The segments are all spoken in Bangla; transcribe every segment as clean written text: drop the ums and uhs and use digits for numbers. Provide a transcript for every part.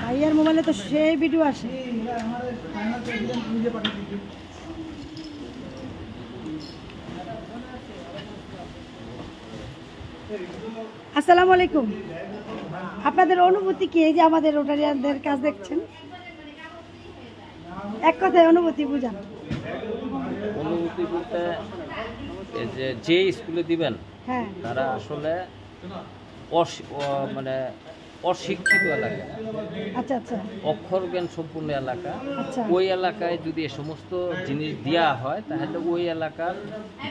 ভাইয়ার মোবাইলে তো সেই ভিডিও আসে। আসসালামু আলাইকুম। আপনাদের অনুভূতি কি, এই যে আমাদের রোটারিয়ানদের কাজ দেখছেন? এক কথায় অনুভূতি বুঝান। অনুভূতি বলতে যে স্কুলে দিবেন হ্যাঁ, তারা আসলে মানে অশিক্ষিত এলাকা, আচ্ছা আচ্ছা অক্ষর জ্ঞান সম্পূর্ণ এলাকা। আচ্ছা। ওই এলাকায় যদি এ সমস্ত জিনিস দেওয়া হয় তাহলে ওই এলাকার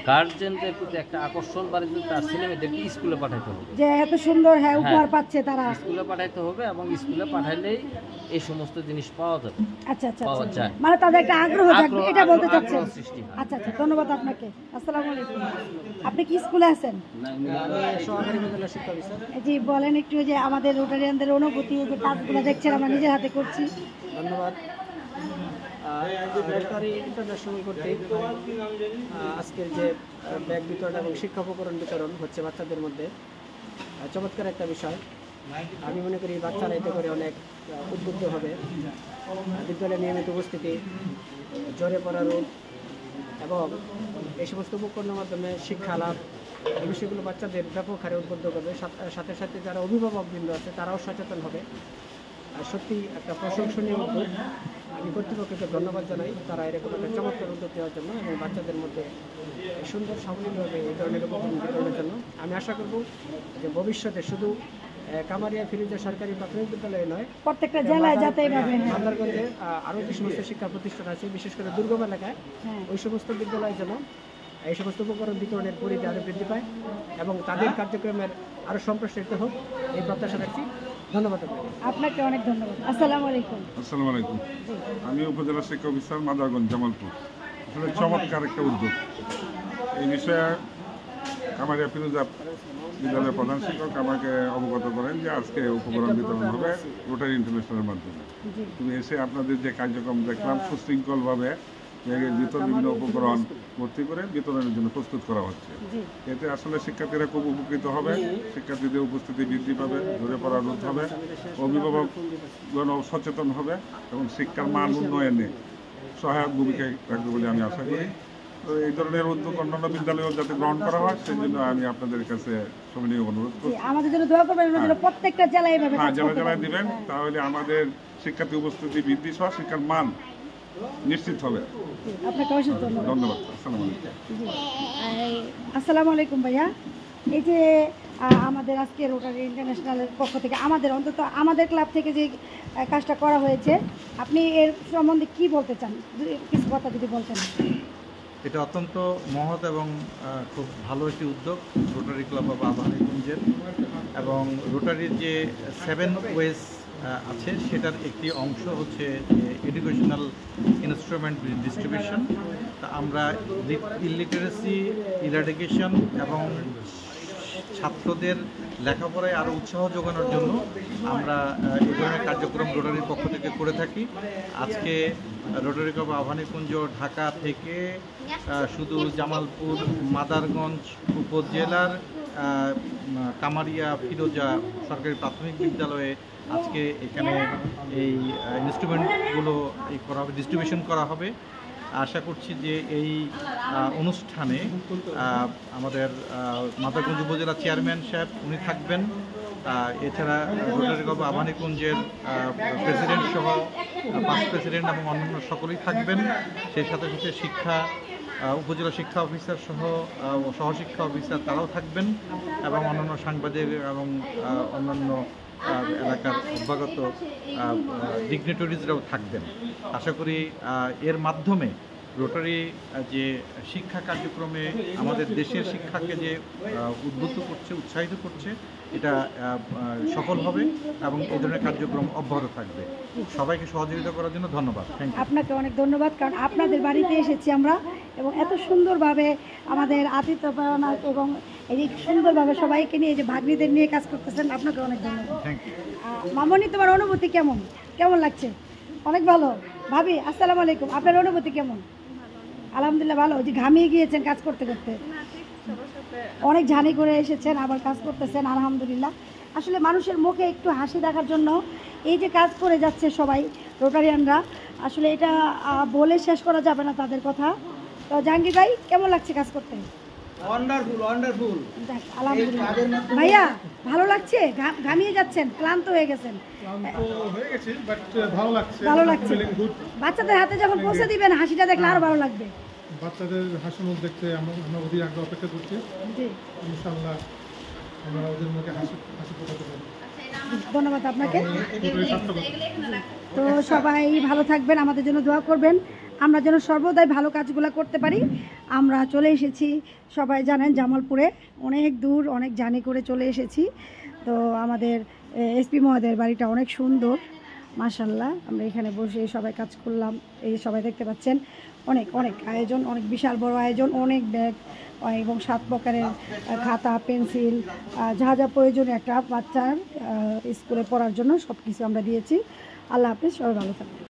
গার্জেনদের প্রতি একটা আকর্ষণ বাড়ে, যদি তার ছেলেমেয়েদেরকে স্কুলে পাঠাতে হবে, যে এত সুন্দর হ্যাঁ উপহার পাচ্ছে তারা, স্কুলে পাঠাইতে হবে এবং স্কুলে পাঠাইলেই এই সমস্ত জিনিস পাওয়া যাবে। আচ্ছা আচ্ছা পাওয়া আচ্ছা। যায়। মানে তাদের একটা আগ্রহ থাকবে, এটা বলতে চাচ্ছেন? আগ্রহ সৃষ্টি হয়। আচ্ছা আচ্ছা, ধন্যবাদ আপনাকে। আসসালামু আলাইকুম। আপনি কি স্কুলে আছেন? জি, বলেন একটু যে আমাদের রোটারিয়ানদের অনুভূতি, যে কাজগুলো দেখছেন আমরা নিজের হাতে করছি। ধন্যবাদ। রোটারি ইন্টারন্যাশনাল কর্তৃক আজকের যে ব্যাগ বিতরণ এবং শিক্ষা উপকরণ বিতরণ হচ্ছে বাচ্চাদের মধ্যে, চমৎকার একটা বিষয়। আমি মনে করি বাচ্চারা এতে করে অনেক উদ্বুদ্ধ হবে। বিদ্যালয়ে নিয়মিত উপস্থিতি, জ্বরে পড়া রোগ এবং এই সমস্ত উপকরণের মাধ্যমে শিক্ষা লাভ, এই বিষয়গুলো বাচ্চাদের ব্যাপক হারে উদ্বুদ্ধ করবে। সাথে সাথে যারা অভিভাবকবৃন্দ আছে তারাও সচেতন হবে। আর সত্যি একটা প্রশংসনীয় উদ্যোগ। আমি কর্তৃপক্ষকে ধন্যবাদ জানাই তারা এরকম একটা চমৎকার উদ্যোগ নেওয়ার জন্য এবং বাচ্চাদের মধ্যে সুন্দর সাবলীলভাবে এই ধরনের উপকরণ বিতরণের জন্য। আমি আশা করব যে ভবিষ্যতে শুধু কামারিয়া ফিরোজা সরকারি প্রাথমিক বিদ্যালয়ে নয়, প্রত্যেকটা জেলায় যাতে এইভাবে মাদারগঞ্জে আরও যে সমস্ত শিক্ষা প্রতিষ্ঠান আছে, বিশেষ করে দুর্গম এলাকায়, ওই সমস্ত বিদ্যালয় যেন এই সমস্ত উপকরণ বিতরণের পরিধি আরও বৃদ্ধি পায় এবং তাদের কার্যক্রমের আরও সম্প্রসারিত হোক, এই প্রত্যাশা রাখছি। ধন্যবাদ আপনাকে, অনেক ধন্যবাদ। আসসালামু আলাইকুম। আসসালামু আলাইকুম। আমি উপজেলা শিক্ষা অফিসার মাদারগঞ্জ জামালপুর। আসলে চমৎকার একটা উদ্যোগ। এই বিষয়ে কামারিয়া ফিরোজা বিদ্যালয়ের প্রধান শিক্ষক আমাকে অবগত করেন যে আজকে উপকরণ বিতরণ হবে রোটারি ইন্টারন্যাশনালের মাধ্যমে। তুমি এসে আপনাদের যে কার্যক্রম দেখলাম, সুশৃঙ্খলভাবে ব্যাগের ভিতর বিভিন্ন উপকরণ ভর্তি করে বিতরণের জন্য প্রস্তুত করা হচ্ছে। এতে আসলে শিক্ষার্থীরা খুব উপকৃত হবে, শিক্ষার্থীদের উপস্থিতি বৃদ্ধি পাবে, ঝরে পড়া রোধ হবে, অভিভাবকগণ সচেতন হবে এবং শিক্ষার মান উন্নয়নে সহায়ক ভূমিকা রাখবে বলে আমি আশা করি। তো এই ধরনের উদ্যোগ অন্যান্য বিদ্যালয়েও যাতে গ্রহণ করা হয় সেই জন্য আমি আপনাদের কাছে সবিনয় অনুরোধ করছি। আমাদের জন্য দোয়া করবেন, প্রত্যেকটা জেলায় এইভাবে হ্যাঁ, জেলায় দিবেন, তাহলে আমাদের শিক্ষার্থী উপস্থিতি বৃদ্ধি সহ শিক্ষার মান নিশ্চিত হবে। আপনাকে অসংখ্য ধন্যবাদ। ধন্যবাদ। আসসালামু আলাইকুম। আসসালামু আলাইকুম ভাইয়া। এই যে আমাদের আজকে রোটারি ইন্টারন্যাশনালের পক্ষ থেকে আমাদের অন্তত আমাদের ক্লাব থেকে যে কাজটা করা হয়েছে, আপনি এর সম্বন্ধে কি বলতে চান? কিছু কথা যদি বলতেন। এটা অত্যন্ত মহৎ এবং খুব ভালো একটি উদ্যোগ রোটারি ক্লাব অফ আবাহনীগঞ্জের, এবং রোটারির যে 7 ওয়েজ আছে সেটার একটি অংশ হচ্ছে এডুকেশনাল ইনস্ট্রুমেন্ট ডিস্ট্রিবিউশন। তা আমরা ইলিটারেসি ইরাডিকেশন এবং ছাত্রদের লেখাপড়ায় আরও উৎসাহ যোগানোর জন্য আমরা এই ধরনের কার্যক্রম রোটারির পক্ষ থেকে করে থাকি। আজকে রোটারি ক্লাব আবাহনীকুঞ্জ ঢাকা থেকে শুধু জামালপুর, মাদারগঞ্জ উপজেলার কামারিয়া ফিরোজা সরকারি প্রাথমিক বিদ্যালয়ে আজকে এখানে এই ইনস্ট্রুমেন্টগুলো করা হবে, ডিস্ট্রিবিউশন করা হবে। আশা করছি যে এই অনুষ্ঠানে আমাদের মাদারগঞ্জ উপজেলা চেয়ারম্যান সাহেব উনি থাকবেন, এছাড়া রোটারি ক্লাব আবাহনীকুঞ্জের প্রেসিডেন্ট সহ পাঁচ প্রেসিডেন্ট এবং অন্যান্য সকলেই থাকবেন। সেই সাথে সাথে উপজেলা শিক্ষা অফিসার সহ সহশিক্ষা অফিসার তারাও থাকবেন এবং অন্যান্য সাংবাদিক এবং অন্যান্য এলাকার অভ্যাগত ডিগনিটরিজরাও থাকবেন। আশা করি এর মাধ্যমে রোটারি যে শিক্ষা কার্যক্রমে আমাদের দেশের শিক্ষাকে যে উদ্বুদ্ধ করছে, উৎসাহিত করছে, এটা সফল হবে এবং এই ধরনের কার্যক্রম অব্যাহত থাকবে। সবাইকে সহযোগিতা করার জন্য ধন্যবাদ। আপনাকে অনেক ধন্যবাদ, কারণ আপনাদের বাড়িতে এসেছি আমরা এবং এত সুন্দরভাবে আমাদের আতিথ্যপরায়ণ এবং এই যে সুন্দরভাবে সবাইকে নিয়ে যে ভাগ্নিদের নিয়ে কাজ করতেছেন, আপনাকে অনেক ধন্যবাদ। মামনি, তোমার অনুভূতি কেমন কেমন লাগছে? অনেক ভালো। ভাবি, আসসালামু আলাইকুম, আপনার অনুভূতি কেমন? আলহামদুলিল্লাহ ভালো। যে ঘামিয়ে গিয়েছেন কাজ করতে করতে, অনেক ঝানি করে এসেছেন, আবার কাজ করতেছেন, আলহামদুলিল্লাহ। আসলে মানুষের মুখে একটু হাসি দেখার জন্য এই যে কাজ করে যাচ্ছে সবাই রোটারিয়ানরা, আসলে এটা বলে শেষ করা যাবে না তাদের কথা। তো জাহাঙ্গীর ভাই কেমন লাগছে কাজ করতে? ওয়ান্ডারফুল। যাক, আলহামদুলিল্লাহ। ভাইয়া ভালো লাগছে? ঘামিয়ে যাচ্ছেন, ক্লান্ত হয়ে গেছেন? ভালো লাগছে। বাচ্চাদের হাতে যখন পৌঁছে দিবেন হাসিটা দেখলে আরো ভালো লাগবে। বাচ্চাদের হাসি মুখ দেখতে আমরা অধীর আগ্রহে অপেক্ষা করছি। জি, ইনশাআল্লাহ আমরা ওদের মুখে হাসি ফোটাতে পারি। ধন্যবাদ আপনাকে। তো সবাই ভালো থাকবেন, আমাদের জন্য দোয়া করবেন, আমরা যেন সর্বদাই ভালো কাজগুলো করতে পারি। আমরা চলে এসেছি, সবাই জানেন জামালপুরে, অনেক দূর অনেক জার্নি করে চলে এসেছি। তো আমাদের এসপি মহোদয়ের বাড়িটা অনেক সুন্দর, মাশাআল্লাহ। আমরা এখানে বসে সবাই কাজ করলাম, এই সবাই দেখতে পাচ্ছেন অনেক অনেক আয়োজন, অনেক বিশাল বড় আয়োজন, অনেক ব্যাগ এবং 7 প্রকারের খাতা পেন্সিল যা যা প্রয়োজনীয় একটা বাচ্চার স্কুলে পড়ার জন্য সব কিছু আমরা দিয়েছি। আল্লাহ হাফিজ, সবাই ভালো থাকবেন।